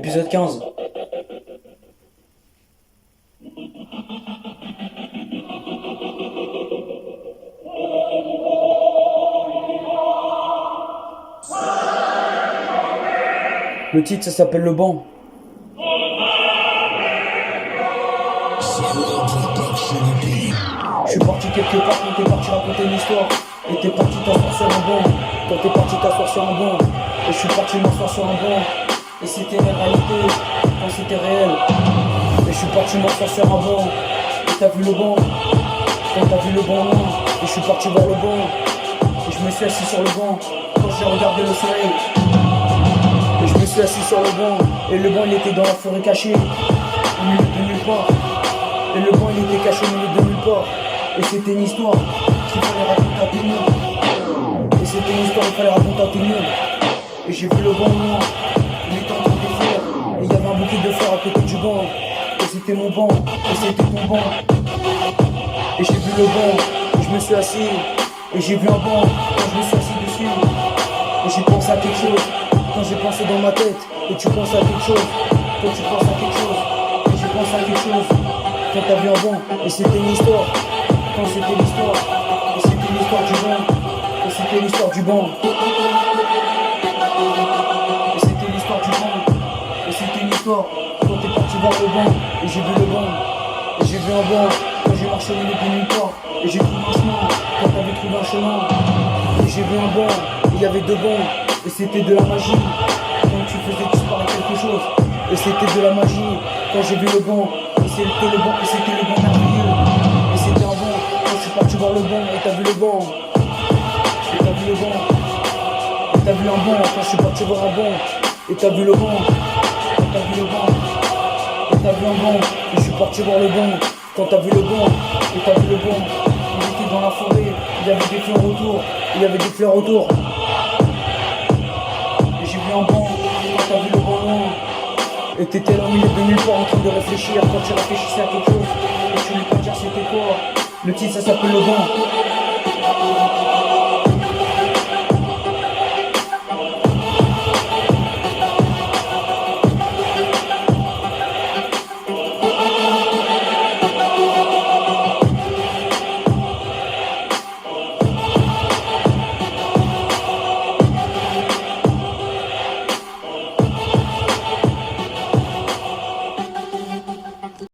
épisode 15. Le titre, ça s'appelle Le Banc. Je suis parti quelque part quand t'es parti raconter une histoire. Et t'es parti t'asseoir sur un banc. Quand t'es parti t'asseoir sur un banc. Et je suis parti m'asseoir sur un banc. Et c'était la réalité quand c'était réel. Et je suis parti m'asseoir sur un banc. Et t'as vu le banc. Quand t'as vu le banc loin. Et je suis parti voir le banc. Et je me suis assis sur le banc. Quand j'ai regardé le soleil. Et je me suis assis sur le banc. Et le banc il était dans la forêt cachée. Au milieu de nulle part. Et le banc il était caché au milieu de nulle part. Et c'était une histoire qu'il fallait raconter à tout le monde. Et c'était une histoire qu'il fallait raconter à tout le monde. Et j'ai vu le banc loin. Il était en train de faire. Et il y avait un bouquet de fleurs à côté du banc. Et c'était mon banc. Et c'était ton banc. Et j'ai vu le banc. Et je me suis assis. Et j'ai vu un banc. Quand je me suis assis dessus. Et j'ai pensé à quelque chose. Quand j'ai pensé dans ma tête. Et tu penses à quelque chose. Quand tu penses à quelque chose. Et j'ai pensé à quelque chose. Quand t'as vu un banc. Et c'était une histoire. Quand c'était l'histoire. Et c'était l'histoire du banc. Et c'était l'histoire du banc. Et c'était l'histoire du banc. Et c'était une histoire. Quand t'es parti voir le banc. Et j'ai vu le banc. Et j'ai vu un banc. Quand j'ai marché au milieu de nulle part. Et j'ai trouvé un chemin. Quand t'avais trouvé un chemin. Et j'ai vu un banc. Et il y avait deux bancs. Et c'était de la magie. Quand tu faisais disparaître quelque chose. Et c'était de la magie. Quand j'ai vu le banc. Et c'était le banc. Et c'était le banc merveilleux. Et c'était un banc. Quand je suis parti voir le banc. Et t'as vu le banc. Et t'as vu le banc. Et t'as vu un banc. Quand je suis parti voir un banc. Et t'as vu le banc. Et t'as vu le banc. Et t'as vu un banc. Et je suis parti voir le banc. Quand t'as vu le banc. Et t'as vu le banc. Il était dans la forêt. Il y avait des fleurs autour. Il y avait des fleurs autour. Et j'ai vu un banc. Quand t'as vu le banc loin. Et t'étais là au milieu de nulle part en train de réfléchir. Quand tu réfléchissais à quelque chose. Et tu voulais pas dire c'était quoi. Le titre ça s'appelle Le Banc.